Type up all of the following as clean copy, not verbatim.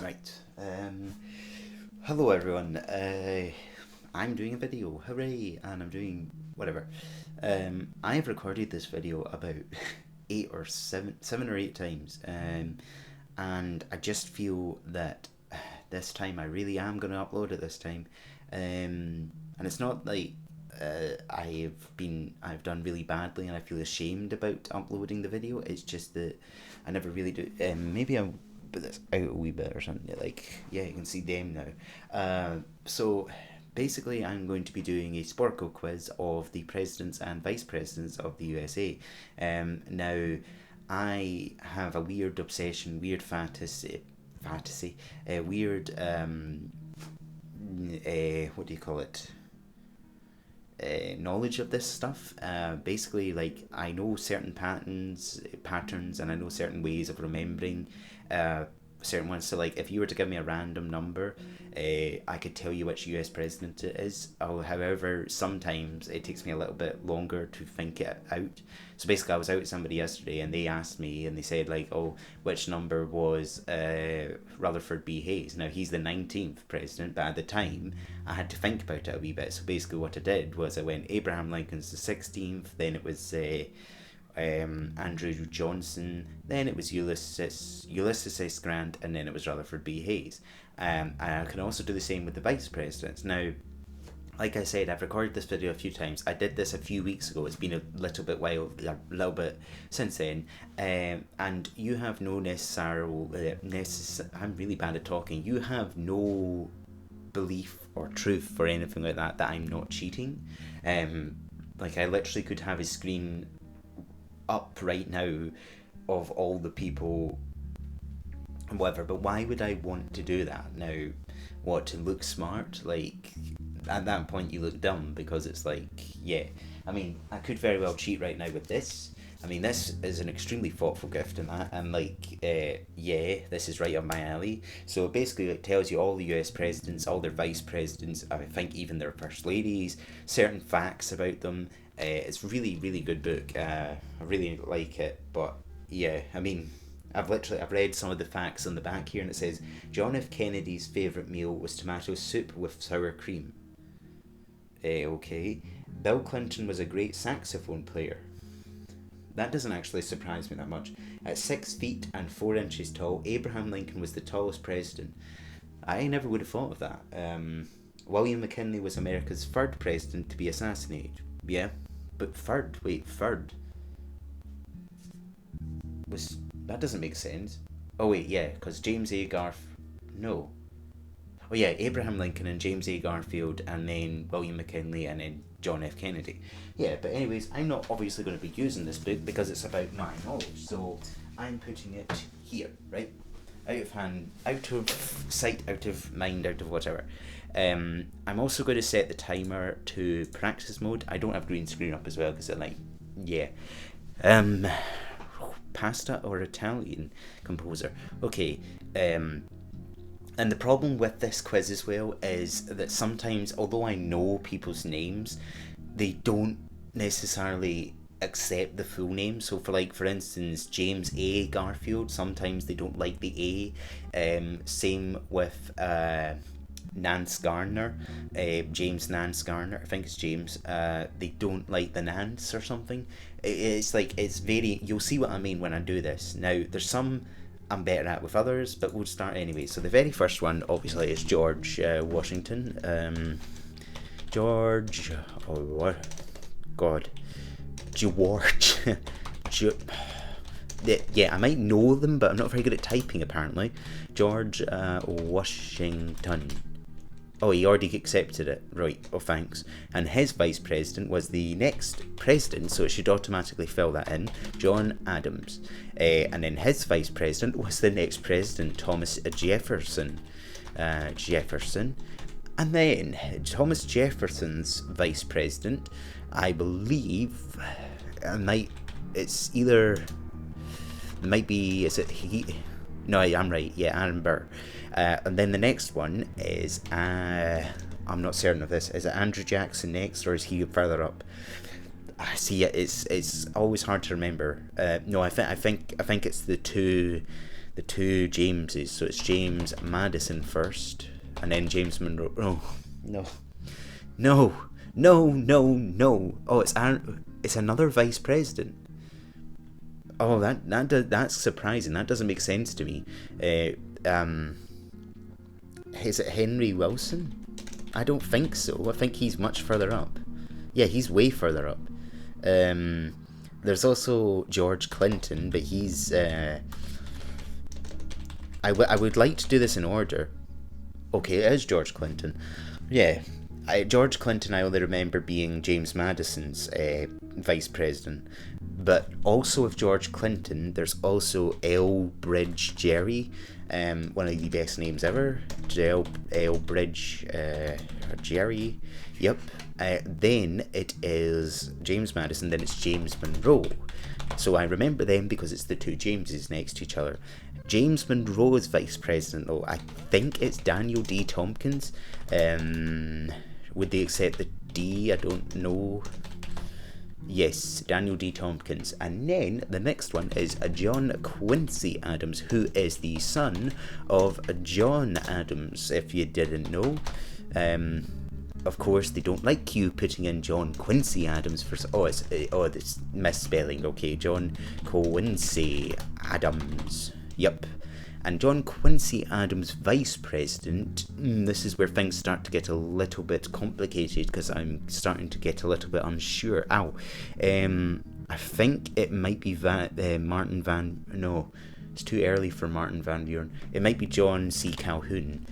Right. Hello everyone. I'm doing a video. Hooray! And I'm doing whatever. I've recorded this video about seven or eight times. And I just feel that this time I really am going to upload it this time. And it's not like I've done really badly and I feel ashamed about uploading the video. It's just that I never really do. Maybe I'll put this out a wee bit or something. Like, yeah, you can see them now. So basically, I'm going to be doing a Sporcle quiz of the presidents and vice presidents of the USA. Now, I have a weird obsession, weird weird what do you call it? Knowledge of this stuff. Basically, like, I know certain patterns, and I know certain ways of remembering certain ones. So, like, if you were to give me a random number, I could tell you which US president it is. However, sometimes it takes me a little bit longer to think it out. So basically, I was out with somebody yesterday, and they asked me, and they said, like, oh, which number was Rutherford B. Hayes? Now, he's the 19th president, but at the time, I had to think about it a wee bit. So basically, what I did was I went, Abraham Lincoln's the 16th, then it was Andrew Johnson, then it was Ulysses S. Grant, and then it was Rutherford B. Hayes. And I can also do the same with the vice presidents. Now, like I said, I've recorded this video a few times. I did this a few weeks ago. It's been a little bit since then. And you have no I'm really bad at talking. You have no belief or truth or anything like that I'm not cheating. Like, I literally could have a screen up right now of all the people and whatever, but why would I want to do that now? What, to look smart? Like, at that point you look dumb, because it's like, yeah, I mean, I could very well cheat right now with this. I mean, this is an extremely thoughtful gift and that, and like, yeah, this is right up my alley. So basically, it tells you all the US presidents, all their vice presidents, I think even their first ladies, certain facts about them. It's really, really good book. I really like it, but yeah, I mean, I've read some of the facts on the back here, and it says John F. Kennedy's favourite meal was tomato soup with sour cream. Okay. Bill Clinton was a great saxophone player. That doesn't actually surprise me that much. At 6 feet and 4 inches tall, Abraham Lincoln was the tallest president. I never would have thought of that. William McKinley was America's third president to be assassinated. Yeah, but third that doesn't make sense. Oh wait, yeah, because no. Oh yeah, Abraham Lincoln and James A. Garfield, and then William McKinley, and then John F. Kennedy. Yeah, but anyways, I'm not obviously going to be using this book because it's about my knowledge, so I'm putting it here, right? Out of hand, out of sight, out of mind, out of whatever. I'm also going to set the timer to practice mode. I don't have green screen up as well because yeah. Pasta or Italian composer. Okay. And the problem with this quiz as well is that sometimes, although I know people's names, they don't necessarily accept the full name. So for instance, James A. Garfield, sometimes they don't like the A. Same with Nance Garner, James Nance Garner, I think it's James. They don't like the Nance or something. It's like, it's very, you'll see what I mean when I do this. Now, there's some I'm better at with others, but we'll start anyway. So the very first one, obviously, is George Washington. George, oh what? God, George. Yeah, I might know them, but I'm not very good at typing, apparently. George Washington. Oh, he already accepted it. Right, oh thanks. And his vice president was the next president, so it should automatically fill that in, John Adams. And then his vice president was the next president, Thomas Jefferson. And then Thomas Jefferson's vice president, I believe, is it he? No, I'm right. Yeah, Aaron Burr. And then the next one is, I'm not certain of this. Is it Andrew Jackson next, or is he further up? See, it's always hard to remember. No, I think it's the two the two Jameses. So it's James Madison first, and then James Monroe. Oh, no. No. No, no, no. Oh, it's another vice president. Oh, that's surprising. That doesn't make sense to me. Is it Henry Wilson? I don't think so. I think he's much further up. Yeah, he's way further up. There's also George Clinton, but he's... I would like to do this in order. Okay, it is George Clinton. Yeah, George Clinton, I only remember being James Madison's vice president. But also with George Clinton, there's also Elbridge Gerry, one of the best names ever. Elbridge Gerry, yep. Then it is James Madison, then it's James Monroe. So I remember them because it's the two Jameses next to each other. James Monroe is vice president, though. I think it's Daniel D. Tompkins. Would they accept the D? I don't know. Yes, Daniel D. Tompkins. And then the next one is John Quincy Adams, who is the son of John Adams, if you didn't know. Of course, they don't like you putting in John Quincy Adams for... it's misspelling. Okay, John Quincy Adams. Yep. And John Quincy Adams, vice president, this is where things start to get a little bit complicated because I'm starting to get a little bit unsure. I think it might be Martin Van... No, it's too early for Martin Van Buren. It might be John C. Calhoun,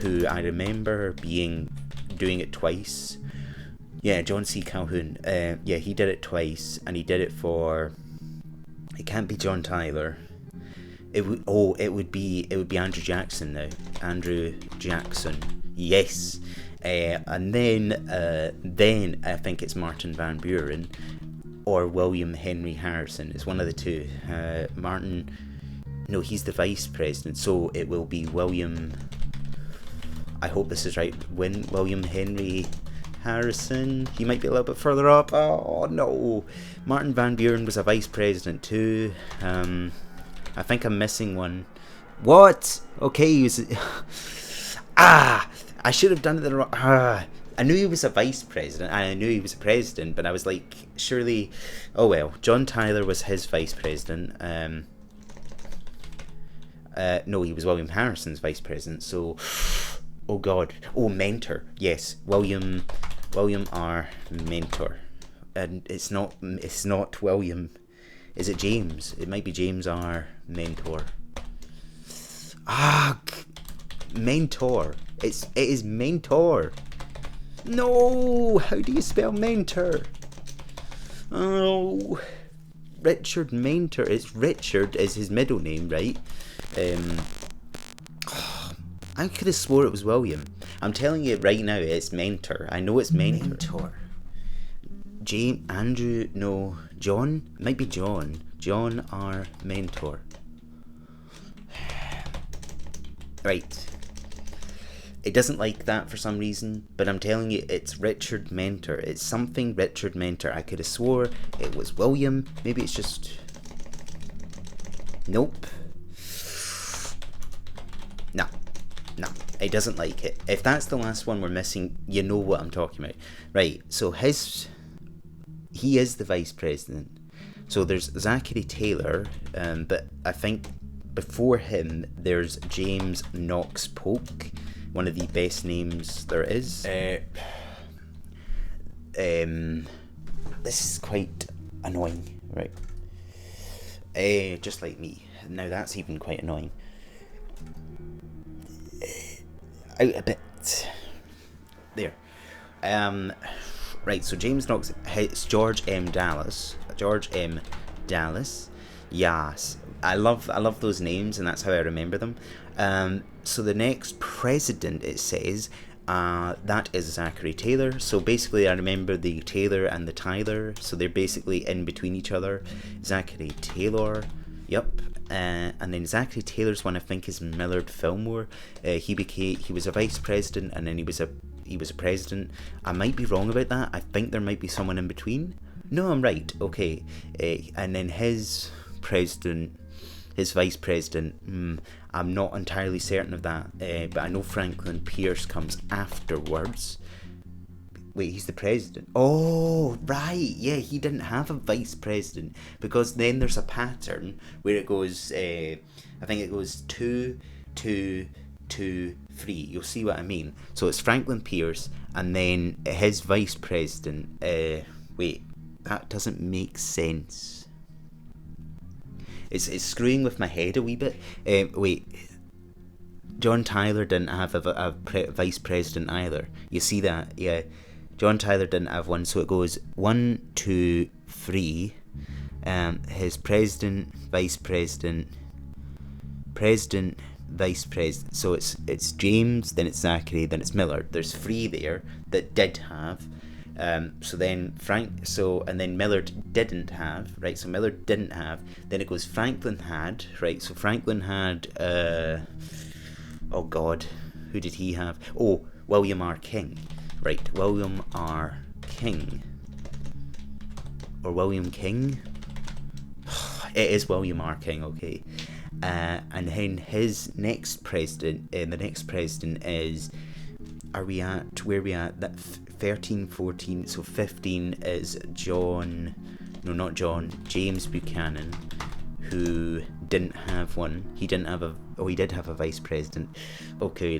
who I remember doing it twice. Yeah, John C. Calhoun. Yeah, he did it twice, and he did it for... It can't be John Tyler. It would be Andrew Jackson now. Andrew Jackson. Yes. And then I think it's Martin Van Buren or William Henry Harrison. It's one of the two. Martin... No, he's the vice president, so it will be William... I hope this is right. William Henry Harrison. He might be a little bit further up. Oh, no. Martin Van Buren was a vice president too. I think I'm missing one. What? Okay, he was... I should have done it the wrong... I knew he was a vice president, and I knew he was a president, but I was like, surely... Oh well, John Tyler was his vice president. No, he was William Harrison's vice president, so... Oh God. Oh, Mentor. Yes, William R. Mentor. And it's not William... Is it James? It might be James R. Mentor. Mentor. It is Mentor. No! How do you spell Mentor? Oh, Richard Mentor. It's Richard is his middle name, right? I could have swore it was William. I'm telling you right now, it's Mentor. I know it's Mentor. Andrew, no, John? Might be John. John R. Mentor. Right. It doesn't like that for some reason, but I'm telling you, it's Richard Mentor. It's something Richard Mentor. I could have swore it was William. Maybe it's just... Nope. No, it doesn't like it. If that's the last one we're missing, you know what I'm talking about. Right, so he is the vice president. So there's Zachary Taylor, but I think before him there's James Knox Polk, one of the best names there is. This is quite annoying, right? Just like me. Now that's even quite annoying. Out a bit. There. Right, so James Knox, it's George M. Dallas. George M. Dallas. Yes. I love those names, and that's how I remember them. So the next president, it says, that is Zachary Taylor. So basically I remember the Taylor and the Tyler, so they're basically in between each other. Zachary Taylor, yep. And then Zachary Taylor's one I think is Millard Fillmore. He was a vice president, and then he was a president. I might be wrong about that. I think there might be someone in between. No, I'm right. Okay. And then his his vice president, I'm not entirely certain of that, but I know Franklin Pierce comes afterwards. Wait, he's the president. Oh, right. Yeah, he didn't have a vice president, because then there's a pattern where it goes, I think it goes 2, 2, 2, 3. You'll see what I mean. So it's Franklin Pierce, and then his vice president. Wait, that doesn't make sense. It's screwing with my head a wee bit. Wait. John Tyler didn't have a vice president either. You see that? Yeah. John Tyler didn't have one, so it goes 1, 2, 3. His president, vice president, vice president. So it's James, then it's Zachary, then it's Millard. There's 3 there that did have. So then and then Millard didn't have, right? So Millard didn't have. Then it goes Franklin had, right? So Franklin had. Oh God, who did he have? Oh, William R. King. Right, William R. King. Or William King? It is William R. King, okay. And then his next president, the next president is, where are we at? That 13, 14, so 15 is James Buchanan, who didn't have one. He did have a vice president. Okay, he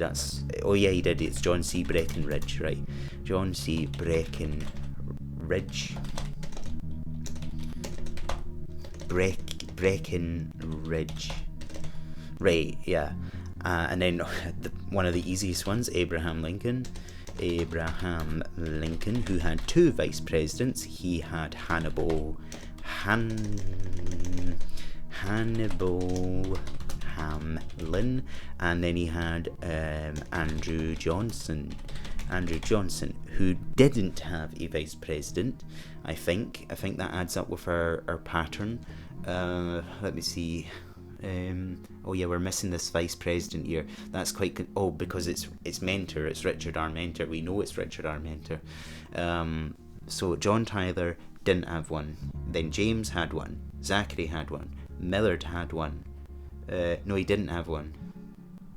did. It's John C. Breckinridge, right? John C. Breckinridge. Breckinridge. Right, yeah. And then one of the easiest ones, Abraham Lincoln, who had 2 vice presidents. He had Hannibal Hamlin, and then he had Andrew Johnson, who didn't have a vice president. I think that adds up with our pattern. Let me see. Oh yeah, we're missing this vice president here. That's quite good. Oh, because it's Mentor. It's Richard R. Mentor. We know it's Richard R. Mentor. So John Tyler didn't have one. Then James had one. Zachary had one. Millard had one. No, he didn't have one.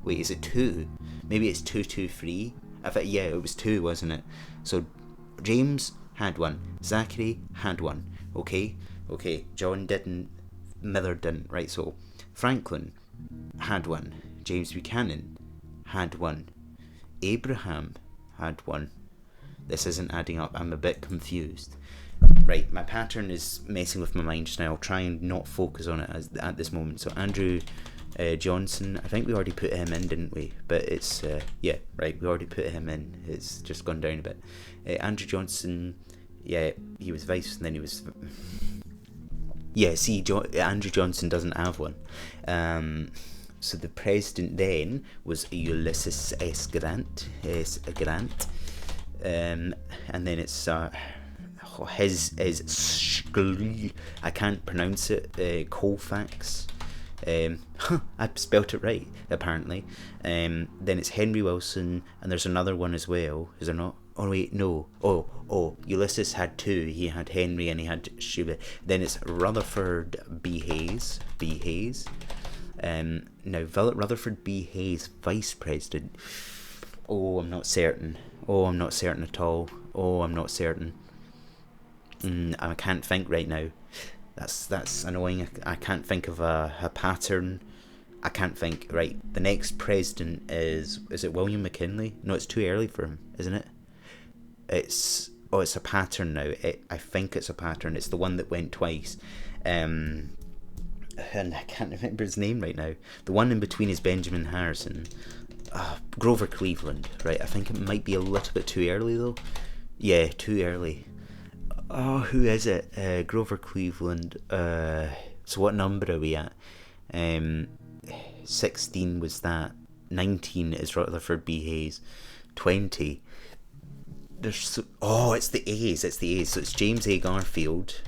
Wait, is it 2? Maybe it's 2, 2, 3. Yeah, it was 2, wasn't it? So James had one. Zachary had one. Okay. John didn't. Millard didn't. Right. So Franklin had one. James Buchanan had one. Abraham had one. This isn't adding up. I'm a bit confused. Right, my pattern is messing with my mind just now. I'll try and not focus on it at this moment. So Andrew Johnson, I think we already put him in, didn't we? But it's, yeah, right, we already put him in. It's just gone down a bit. Andrew Johnson, yeah, he was vice, and then he was... Yeah, see, Andrew Johnson doesn't have one. So the president then was Ulysses S. Grant. And then it's... his is I can't pronounce it. Colfax. I spelt it right, apparently. Then it's Henry Wilson, and there's another one as well. Is there not? Oh wait, no. Oh, Ulysses had 2. He had Henry and he had Schubert. Then it's Rutherford B. Hayes. Now Rutherford B. Hayes, vice president. I'm not certain at all. I'm not certain. I can't think right now. That's annoying. I can't think of a pattern. I can't think. Right, the next president is it William McKinley? No, it's too early for him, isn't it? It's a pattern now. I think it's a pattern. It's the one that went twice. And I can't remember his name right now. The one in between is Benjamin Harrison. Grover Cleveland, right? I think it might be a little bit too early though. Yeah, too early. Oh, who is it? Grover Cleveland. So what number are we at? 16 was that. 19 is Rutherford B. Hayes. 20. It's the A's. So it's James A. Garfield.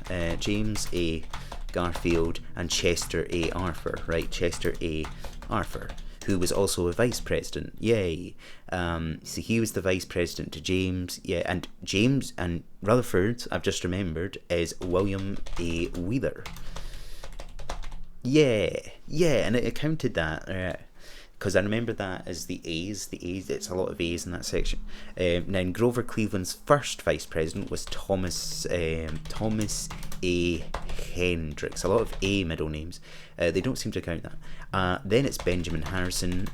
And Chester A. Arthur, right? Chester A. Arthur, who was also a vice president. Yay. So he was the vice president to James. Yeah, and James and Rutherford, I've just remembered, is William A. Wheeler. Yeah, and it counted that. Because I remember that as the A's. It's a lot of A's in that section. Now, Grover Cleveland's first vice president was Thomas A. Hendricks. A lot of A middle names. They don't seem to count that. Then it's Benjamin Harrison.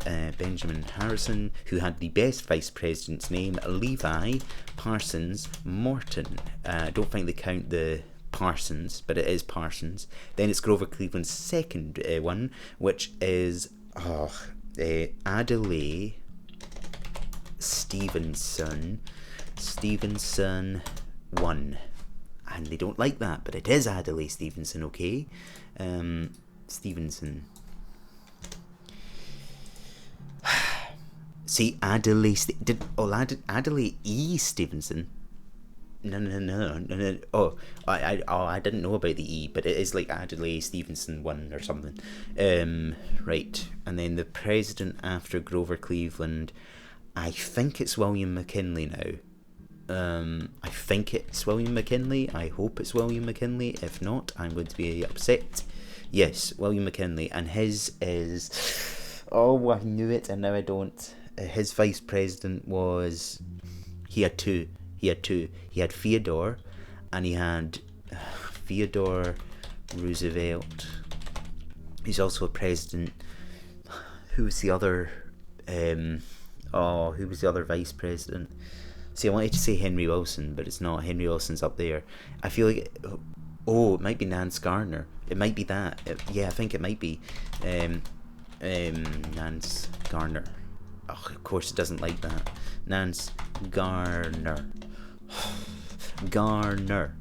Who had the best vice president's name, Levi Parsons Morton. I don't think they count the Parsons, but it is Parsons. Then it's Grover Cleveland's second one, which is Adelaide Stevenson 1, and they don't like that, but it is Adelaide Stevenson. Okay, Stevenson. See, Adelaide E. Stevenson. No. Oh, I didn't know about the E, but it is like Adelaide Stevenson 1 or something. Right, and then the president after Grover Cleveland, I think it's William McKinley now. I think it's William McKinley. I hope it's William McKinley. If not, I'm going to be upset. Yes, William McKinley, and his is. Oh, I knew it, and now I don't. His vice president was. He had two. He had Theodore, and he had Theodore Roosevelt. He's also a president. Who was the other? Who was the other vice president? See, I wanted to say Henry Wilson, but it's not. Henry Wilson's up there. I feel like. It might be Nance Garner. It might be that. I think it might be. Nance Garner. Oh, of course, it doesn't like that. Nance Garner. Garner.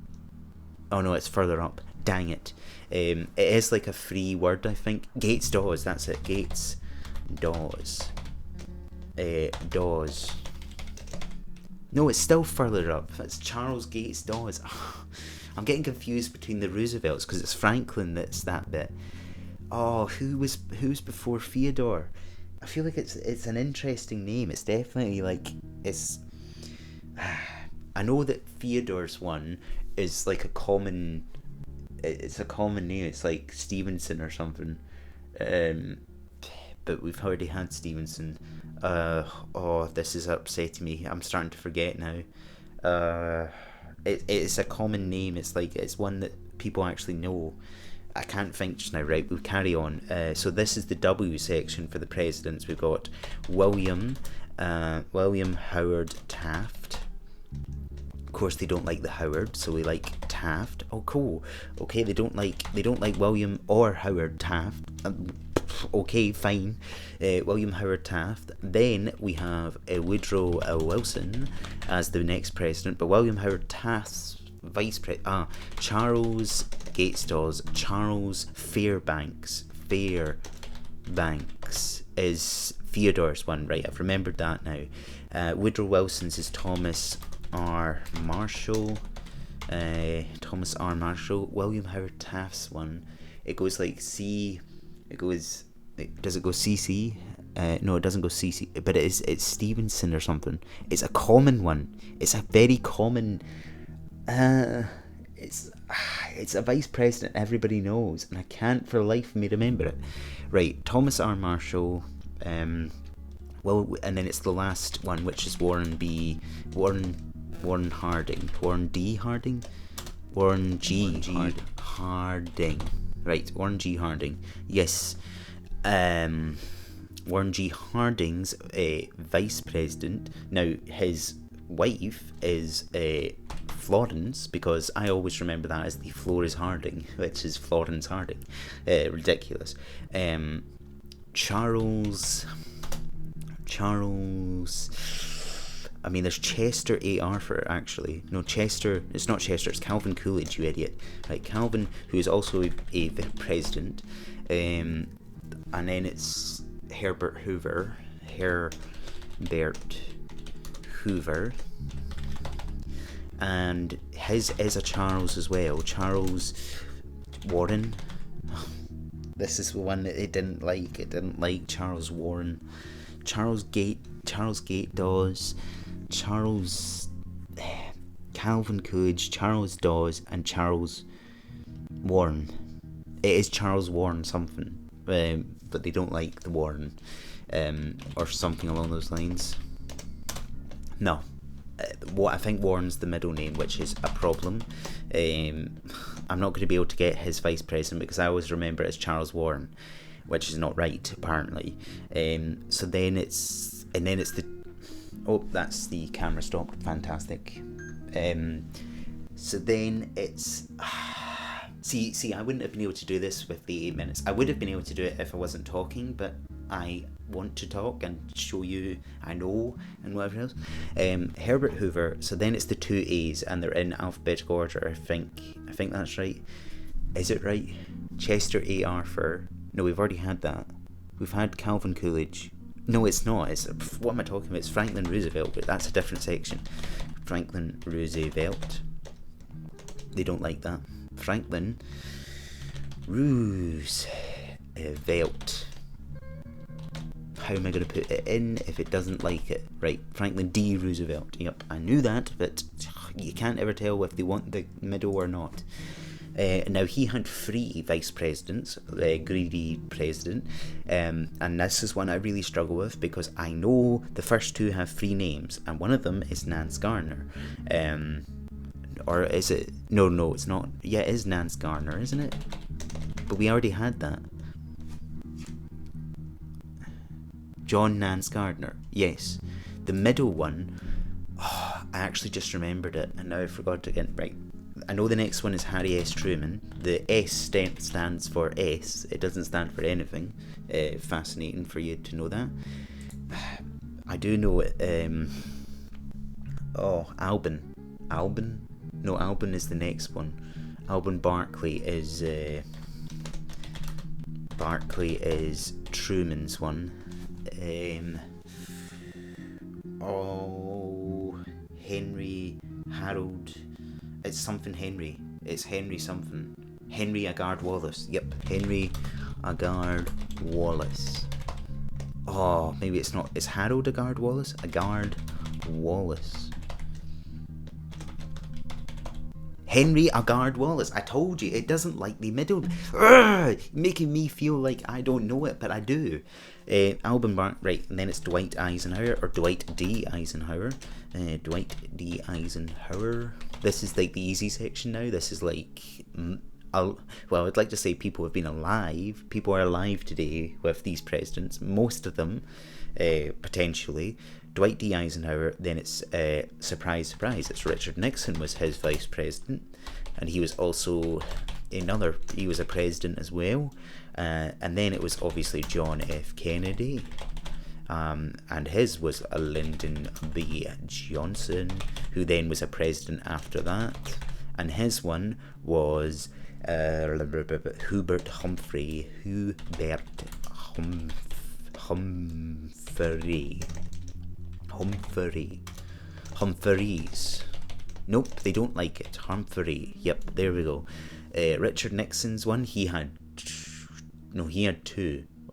Oh no, it's further up. Dang it. It is like a free word, I think. Gates Dawes, that's it. Gates Dawes. Dawes. No, it's still further up. It's Charles Gates Dawes. I'm getting confused between the Roosevelts because it's Franklin that's that bit. Oh, who's before Theodore? I feel like it's an interesting name. It's definitely like it's. I know that Theodore's one is like a common. It's a common name. It's like Stevenson or something. But we've already had Stevenson. This is upsetting me. I'm starting to forget now. It's a common name. It's like it's one that people actually know. I can't think just now. Right, we'll carry on. So this is the W section for the presidents. We've got William Howard Taft. Of course, they don't like the Howard, so we like Taft. Oh, cool. Okay, they don't like William or Howard Taft. Okay, fine. William Howard Taft. Then we have Woodrow Wilson as the next president, but William Howard Taft's vice president. Charles Gates Dawes. Charles Fairbanks is Theodore's one, right? I've remembered that now. Woodrow Wilson's is Thomas R. Marshall. William Howard Taft's one, it goes like C. Does it go CC? No, it doesn't go CC, but it's Stevenson or something. It's a common one. It's a very common. It's a vice president everybody knows, and I can't for the life of me remember it. Right, Thomas R. Marshall. And then it's the last one, which is Warren G. Harding. Right, Warren G. Harding. Yes. Warren G. Harding's a vice president. Now, his wife is Florence, because I always remember that as the Flores Harding, which is Florence Harding. Ridiculous. Charles. I mean, there's Chester A. Arthur, actually. No, Chester. It's not Chester. It's Calvin Coolidge, you idiot. Right, Calvin, who is also a president. And then it's Herbert Hoover. And his is a Charles as well. Charles Warren. This is the one that it didn't like. It didn't like Charles Warren. Charles Gate Dawes. Charles Calvin Coolidge, Charles Dawes, and Charles Warren. It is Charles Warren something, but they don't like the Warren, or something along those lines. No. What I think Warren's the middle name, which is a problem. I'm not going to be able to get his vice president because I always remember it as Charles Warren, which is not right apparently. So then it's the, oh, that's the camera stopped. Fantastic. So then it's see I wouldn't have been able to do this with the 8 minutes. I would have been able to do it if I wasn't talking, but I want to talk and show you I know and whatever else. Herbert Hoover. So then it's the 2 A's and they're in alphabetical order. I think that's right. Is it right? Chester A. Arthur. No, we've already had that. We've had Calvin Coolidge. No, it's not. It's, what am I talking about? It's Franklin Roosevelt, but that's a different section. Franklin Roosevelt. They don't like that. Franklin Roosevelt. How am I going to put it in if it doesn't like it? Right, Franklin D. Roosevelt. Yep, I knew that, but you can't ever tell if they want the middle or not. Now, he had 3 vice presidents, greedy president, and this is one I really struggle with because I know the first 2 have 3 names, and one of them is Nance Garner. Or is it? No, it's not. Yeah, it is Nance Garner, isn't it? But we already had that. John Nance Gardner, yes. The middle one, I actually just remembered it, and now I forgot it again. Right. I know the next one is Harry S. Truman. The S stands for S. It doesn't stand for anything. Fascinating for you to know that. I do know it. Alban. Alban? No, Alban is the next one. Alban Barkley is Truman's one. Henry Harold. It's something Henry. It's Henry something. Henry Agard Wallace. Yep, Henry Agard Wallace. Oh, maybe it's not. It's Harold Agard Wallace? Agard Wallace. Henry Agard Wallace. I told you, it doesn't like the middle. Making me feel like I don't know it, but I do. Alban Bark, right, and then it's Dwight Eisenhower, or Dwight D. Eisenhower. Dwight D. Eisenhower. This is like the easy section now. This is like, well, I'd like to say people have been alive. People are alive today with these presidents. Most of them, potentially. Dwight D. Eisenhower, then it's, surprise, surprise, it's Richard Nixon was his vice president, and he was also he was a president as well, and then it was obviously John F. Kennedy, and his was Lyndon B. Johnson, who then was a president after that, and his one was Hubert Humphrey, Humphreys. Nope, they don't like it. Humphrey. Yep, there we go. Richard Nixon's one, he had 2.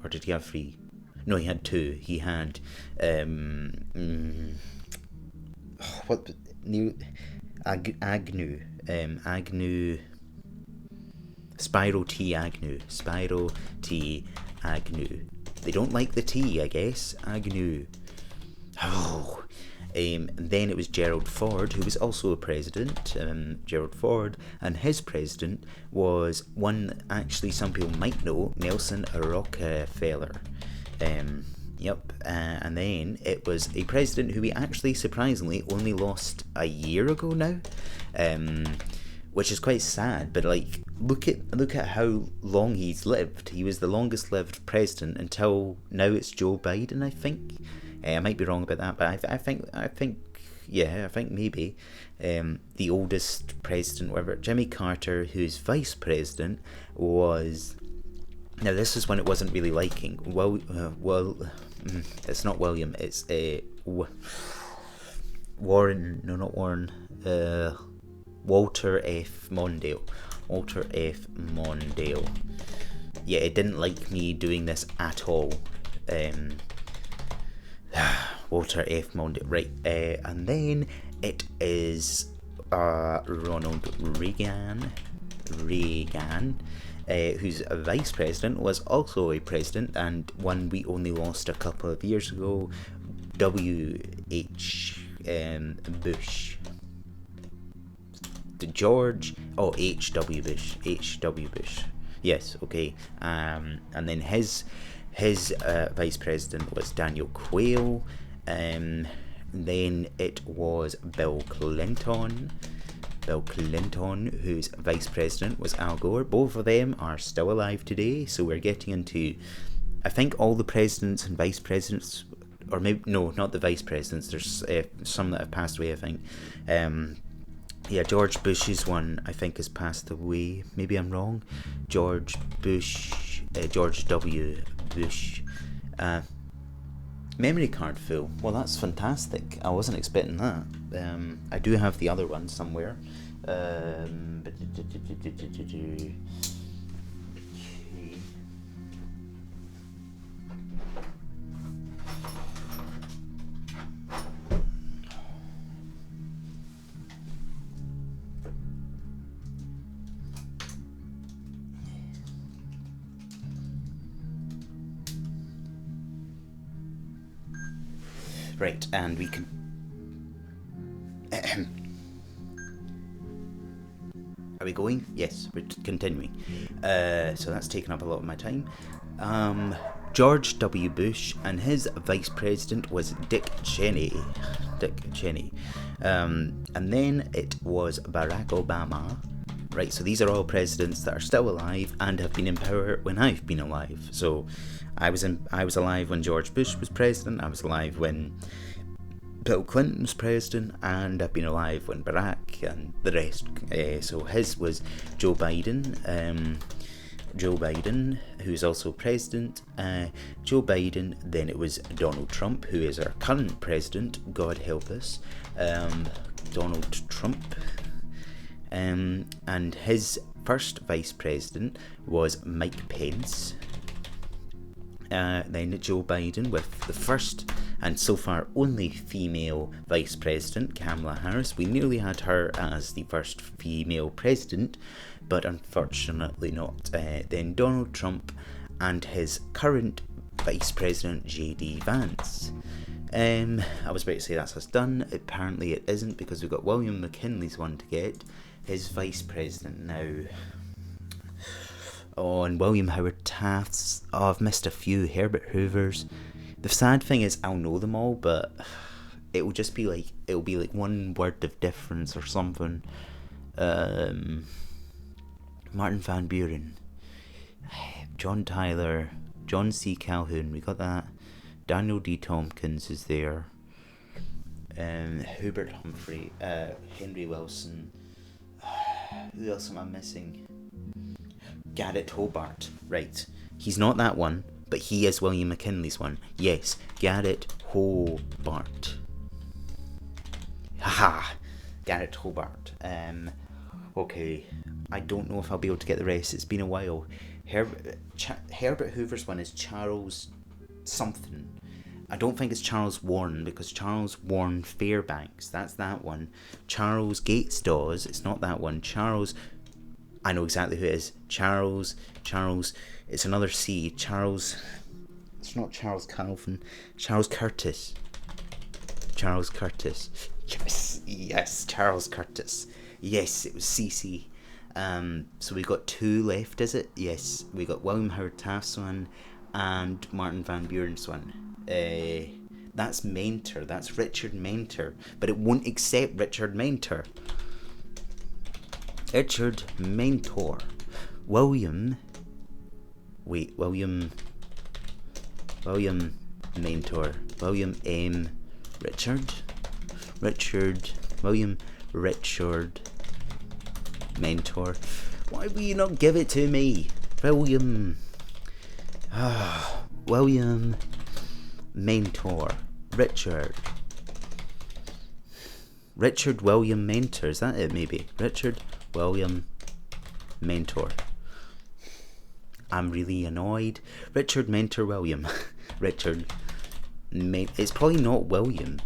Or did he have 3? No, he had 2. He had Agnew. Spyro T. Agnew. They don't like the T, I guess. Agnew. Oh. Then it was Gerald Ford, who was also a president. Gerald Ford, and his president was one that actually some people might know, Nelson Rockefeller. Yep. And then it was a president who we actually surprisingly only lost a year ago now, which is quite sad. But like, look at how long he's lived. He was the longest lived president until now. It's Joe Biden, I think. I might be wrong about that, but I think maybe the oldest president, whatever. Jimmy Carter, who's vice president, was. Now this is when it wasn't really liking. It's not William. It's Warren. No, not Warren. Walter F. Mondale. Walter F. Mondale. Yeah, it didn't like me doing this at all. Walter F. Mondale, right, and then it is Ronald Reagan, whose vice president was also a president, and one we only lost a couple of years ago, W.H. Bush. H.W. Bush. H.W. Bush. Yes, okay. And then his vice president was Daniel Quayle. Then it was Bill Clinton, whose vice president was Al Gore. Both of them are still alive today, so we're getting into, I think, all the presidents and vice presidents, or maybe, no, not the vice presidents, there's some that have passed away, I think. George Bush's one, I think, has passed away. Maybe I'm wrong. George W. Bush. Memory card full. Well, that's fantastic. I wasn't expecting that. I do have the other one somewhere. Right, and we can... Are we going? Yes, we're continuing. So that's taken up a lot of my time. George W. Bush, and his vice president was Dick Cheney. And then it was Barack Obama. Right, so these are all presidents that are still alive and have been in power when I've been alive. So I was alive when George Bush was president. I was alive when Bill Clinton was president, and I've been alive when Barack and the rest. So his was Joe Biden. Who's also president. Joe Biden. Then it was Donald Trump, who is our current president. God help us. Donald Trump. And his first vice president was Mike Pence. Then Joe Biden with the first and so far only female vice president, Kamala Harris. We nearly had her as the first female president, but unfortunately not. Then Donald Trump and his current vice president, J.D. Vance. I was about to say that's us done. Apparently it isn't, because we've got William McKinley's one to get. His vice president now. Oh, and William Howard Taft's. Oh, I've missed a few. Herbert Hoover's. The sad thing is, I'll know them all, but it will just be like, it'll be like one word of difference or something. Martin Van Buren, John Tyler, John C. Calhoun. We got that. Daniel D. Tompkins is there. Hubert Humphrey, Henry Wilson. Who else am I missing? Garrett Hobart. Right. He's not that one, but he is William McKinley's one. Yes, Garrett Hobart. Haha. Garrett Hobart. Okay. I don't know if I'll be able to get the rest. It's been a while. Herbert Hoover's one is Charles something. I don't think it's Charles Warren, because Charles Warren Fairbanks, that's that one. Charles Gates Dawes, it's not that one. Charles, I know exactly who it is. Charles, it's another C. Charles, it's not Charles Calvin. Charles Curtis. Yes, Charles Curtis. Yes, it was CC. So we got two left, is it? Yes, we got William Howard Taft's one and Martin Van Buren's one. That's Mentor. That's Richard Mentor, but it won't accept Richard Mentor. William Mentor. William M. Richard Mentor. Why will you not give it to me? William Mentor. Richard William Mentor. Is that it, maybe? Richard William Mentor. I'm really annoyed. Richard Mentor William. It's probably not William.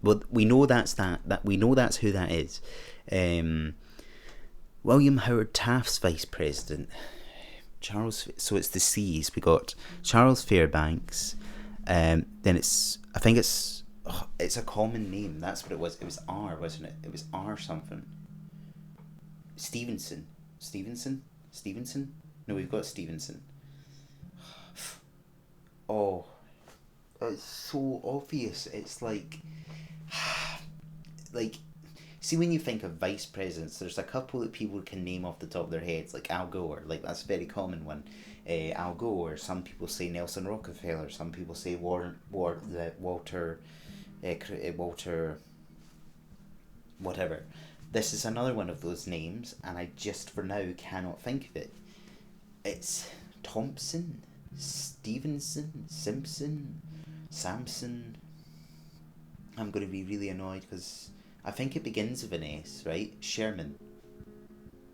Well, we know that's that. We know that's who that is. William Howard Taft's vice president. So it's the C's. We got Charles Fairbanks. Then I think it's a common name. That's what it was. It was R, wasn't it? It was R something. Stevenson. No, we've got Stevenson. Oh, it's so obvious. It's like see, when you think of vice presidents, there's a couple that people can name off the top of their heads, like Al Gore. Like, that's a very common one. Al Gore. Some people say Nelson Rockefeller. Some people say Walter, whatever. This is another one of those names, and I just for now cannot think of it. It's Thompson, Stevenson, Simpson, Samson. I'm going to be really annoyed because I think it begins with an S, right? Sherman.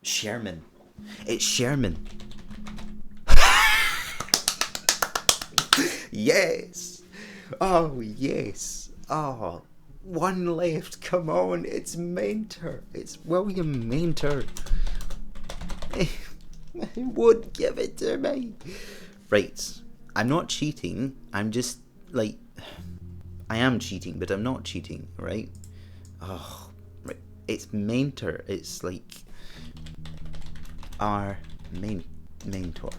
It's Sherman. Yes. Oh, yes. Oh, one left. Come on. It's Mentor. It's William Mentor. Would give it to me. Right. I'm not cheating. I'm just like, I am cheating, but I'm not cheating, right? Oh, right. It's Mentor. It's like our mentor.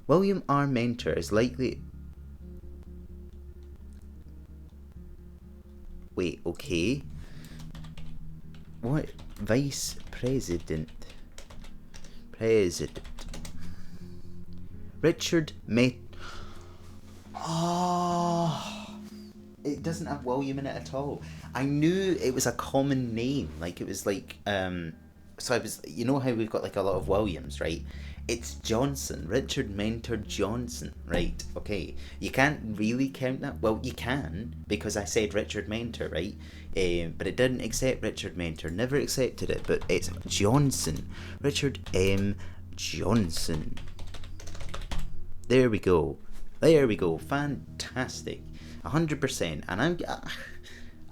William R. Mentor is likely. Wait, okay. What? Vice President. Richard Oh, it doesn't have William in it at all. I knew it was a common name. Like, it was like, so I was, you know how we've got like a lot of Williams, right? It's Johnson, Richard Mentor Johnson, right? Okay, you can't really count that. Well, you can, because I said Richard Mentor, right? But it didn't accept Richard Mentor, never accepted it, but it's Johnson, Richard M. Johnson. There we go, fantastic, 100%, and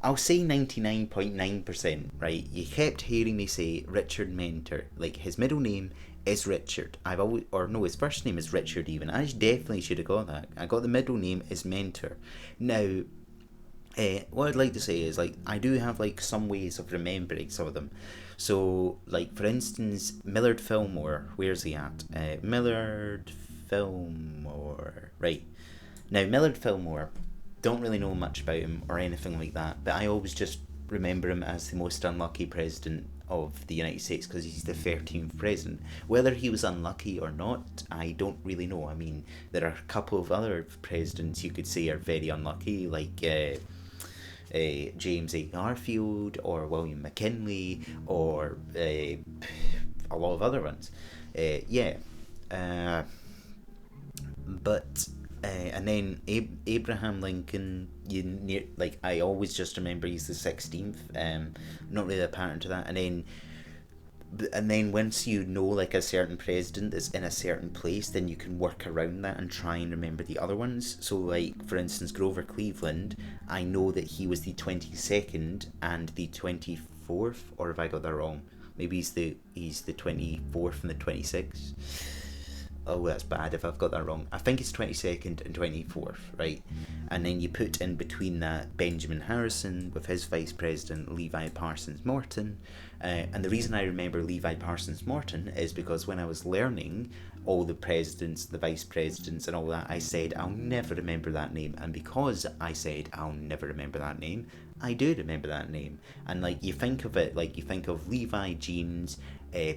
I'll say 99.9%, right? You kept hearing me say Richard Mentor, like his middle name is Richard. His first name is Richard even. I definitely should have got that. I got the middle name is Mentor. Now, what I'd like to say is, like, I do have like some ways of remembering some of them. So, like, for instance, Millard Fillmore, where's he at? Millard Fillmore, right. Now, Millard Fillmore, don't really know much about him or anything like that, but I always just remember him as the most unlucky president of the United States because he's the 13th president. Whether he was unlucky or not, I don't really know. I mean, there are a couple of other presidents you could say are very unlucky, like James A. Garfield or William McKinley or a lot of other ones. But and then Abraham Lincoln, I always just remember he's the 16th. Not really a pattern to that. And then once you know like a certain president is in a certain place, then you can work around that and try and remember the other ones. So, like, for instance, Grover Cleveland, I know that he was the 22nd and the 24th, or have I got that wrong? Maybe he's the 24th and the 26th. Oh, that's bad if I've got that wrong. I think it's 22nd and 24th, right? And then you put in between that Benjamin Harrison with his vice president, Levi Parsons Morton. And the reason I remember Levi Parsons Morton is because when I was learning all the presidents, the vice presidents and all that, I said, I'll never remember that name. And because I said, I'll never remember that name, I do remember that name. And, like, you think of it, like, you think of Levi Jeans,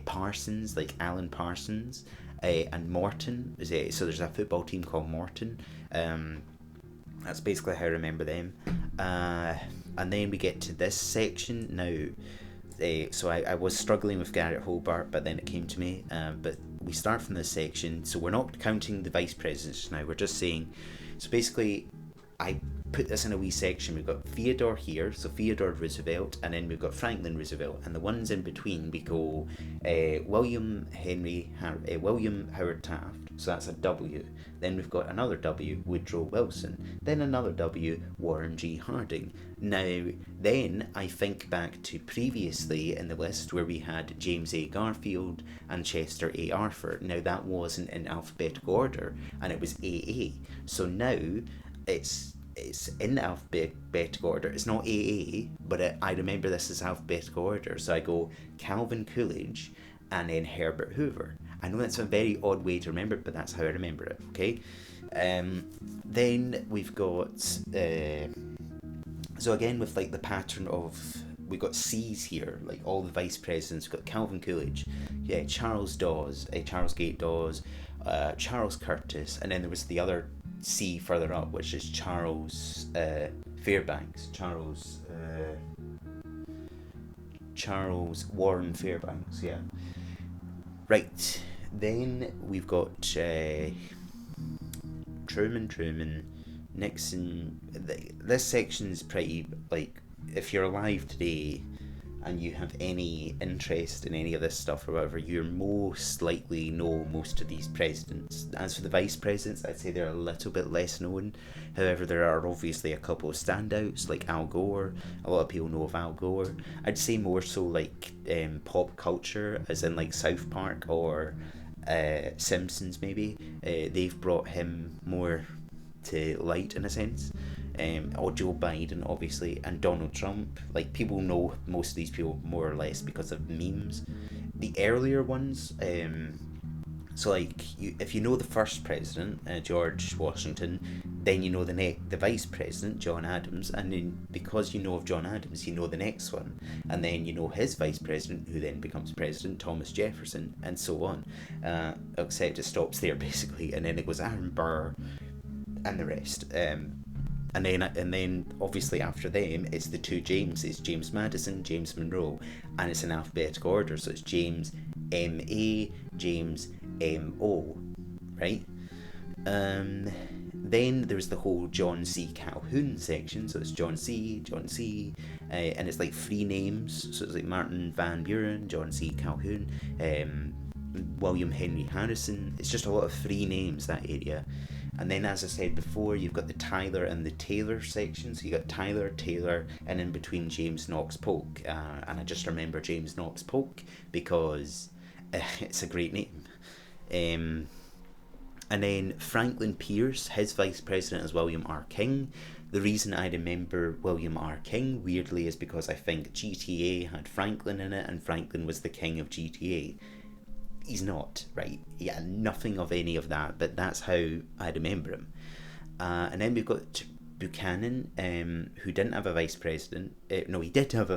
Parsons, like Alan Parsons, and Morton. So there's a football team called Morton. That's basically how I remember them. And then we get to this section now. So I was struggling with Garrett Hobart, but then it came to me. But we start from this section. So we're not counting the vice presidents now. We're just saying. So basically, I put this in a wee section. We've got Theodore here, so Theodore Roosevelt, and then we've got Franklin Roosevelt, and the ones in between we go William Howard Taft, so that's a W. Then we've got another W, Woodrow Wilson. Then another W, Warren G. Harding. Now, then I think back to previously in the list where we had James A. Garfield and Chester A. Arthur. Now, that wasn't in alphabetical order, and it was AA. So now it's in alphabetical order. It's not AA, but I remember this as alphabetical order. So I go Calvin Coolidge and then Herbert Hoover. I know that's a very odd way to remember it, but that's how I remember it, okay? Then we've got... so again, with like the pattern of... We've got C's here, like all the vice presidents. We've got Calvin Coolidge, Charles Dawes, Charles Gate Dawes, Charles Curtis, and then there was the other C further up, which is Charles Fairbanks. Charles Warren Fairbanks, yeah. Right, then we've got Truman, Nixon. This section's pretty, like, if you're alive today and you have any interest in any of this stuff or whatever, you're most likely know most of these presidents. As for the vice presidents, I'd say they're a little bit less known. However, there are obviously a couple of standouts, like Al Gore. A lot of people know of Al Gore. I'd say more so like pop culture, as in like South Park or Simpsons maybe. They've brought him more to light in a sense. Or Joe Biden, obviously, and Donald Trump. Like, people know most of these people more or less because of memes. The earlier ones, so like, if you know the first president, George Washington, then you know the vice president, John Adams, and then because you know of John Adams, you know the next one, and then you know his vice president, who then becomes president, Thomas Jefferson, and so on. Except it stops there basically, and then it goes Aaron Burr, and the rest. And then obviously after them it's the two Jameses, James Madison, James Monroe, and it's in alphabetical order, so it's James M.A., James M.O., right? Then there's the whole John C. Calhoun section, so it's John C, and it's like three names, so it's like Martin Van Buren, John C. Calhoun, William Henry Harrison. It's just a lot of three names, that area. And then, as I said before, you've got the Tyler and the Taylor section. So you got Tyler, Taylor, and in between James Knox Polk. And I just remember James Knox Polk because it's a great name. And then Franklin Pierce, his vice president is William R. King. The reason I remember William R. King, weirdly, is because I think GTA had Franklin in it, and Franklin was the king of GTA. He's not, right? Yeah, nothing of any of that, but that's how I remember him. And then we've got Buchanan, who didn't have a vice president. No, he didn't have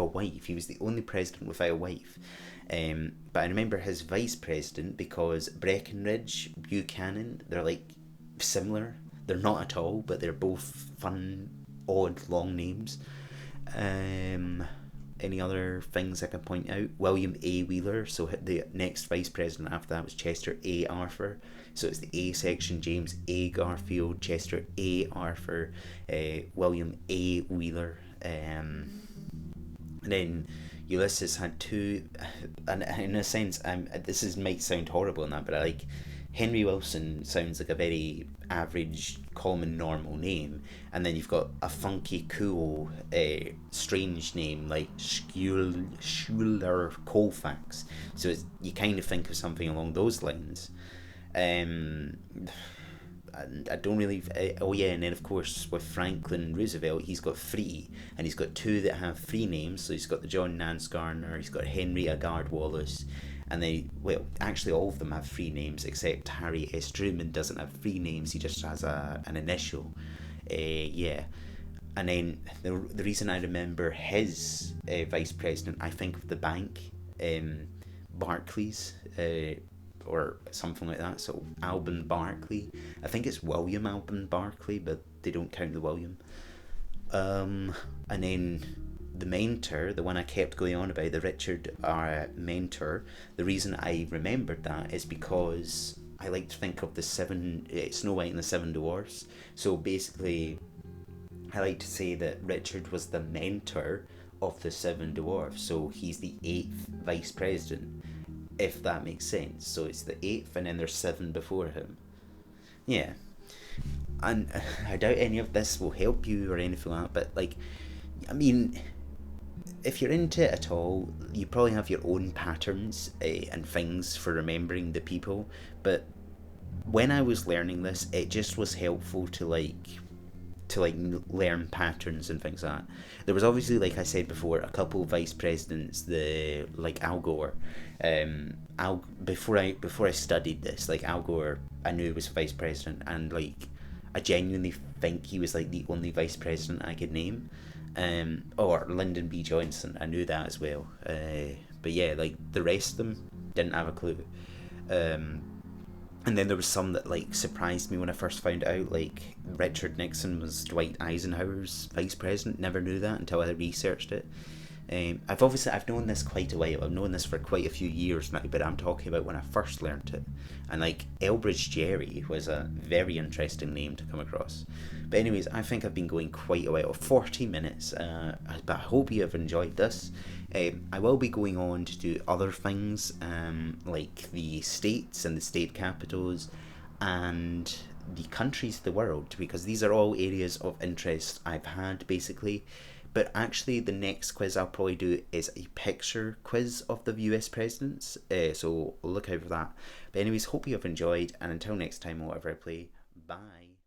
a wife. He was the only president without a wife. But I remember his vice president because Breckinridge, Buchanan, they're like similar. They're not at all, but they're both fun, odd, long names. Any other things I can point out? William A. Wheeler, so the next vice president after that was Chester A. Arthur. So it's the A section, James A. Garfield, Chester A. Arthur, William A. Wheeler. And then Ulysses had two, and in a sense, might sound horrible in that, but I like Henry Wilson sounds like a very average, common, normal name, and then you've got a funky, cool, strange name like Schuyler Colfax. So you kind of think of something along those lines. And I don't really... and then of course with Franklin Roosevelt, he's got three, and he's got two that have three names. So he's got the John Nance Garner, he's got Henry Agard Wallace, and actually all of them have three names, except Harry S. Truman doesn't have three names, he just has an initial. And then the reason I remember his vice president, I think of the bank, Barclays, or something like that, so Alban Barkley. I think it's William Alban Barkley, but they don't count the William. And then the mentor, the one I kept going on about, the Richard Mentor, the reason I remembered that is because I like to think of the Snow White and the Seven Dwarfs. So basically, I like to say that Richard was the mentor of the seven dwarfs, so he's the eighth vice president, if that makes sense. So it's the eighth, and then there's seven before him. Yeah, and I doubt any of this will help you or anything like that, but like, I mean, if you're into it at all, you probably have your own patterns and things for remembering the people, but when I was learning this, it just was helpful to learn patterns and things like that. There was obviously, like I said before, a couple vice presidents, the like Al Gore. Before I studied this, like Al Gore, I knew he was vice president, and like I genuinely think he was like the only vice president I could name. Or Lyndon B. Johnson, I knew that as well. But yeah, like the rest of them didn't have a clue. Um, and then there was some that like surprised me when I first found out. Like Richard Nixon was Dwight Eisenhower's vice president. Never knew that until I researched it. I've known this quite a while. I've known this for quite a few years now, but I'm talking about when I first learned it. And like Elbridge Gerry was a very interesting name to come across. But anyways, I think I've been going quite a while, 40 minutes. But I hope you have enjoyed this. I will be going on to do other things, like the states and the state capitals, and the countries of the world, because these are all areas of interest I've had basically. But actually, the next quiz I'll probably do is a picture quiz of the US presidents, so look out for that. But anyways, hope you have enjoyed, and until next time, whatever I play, bye.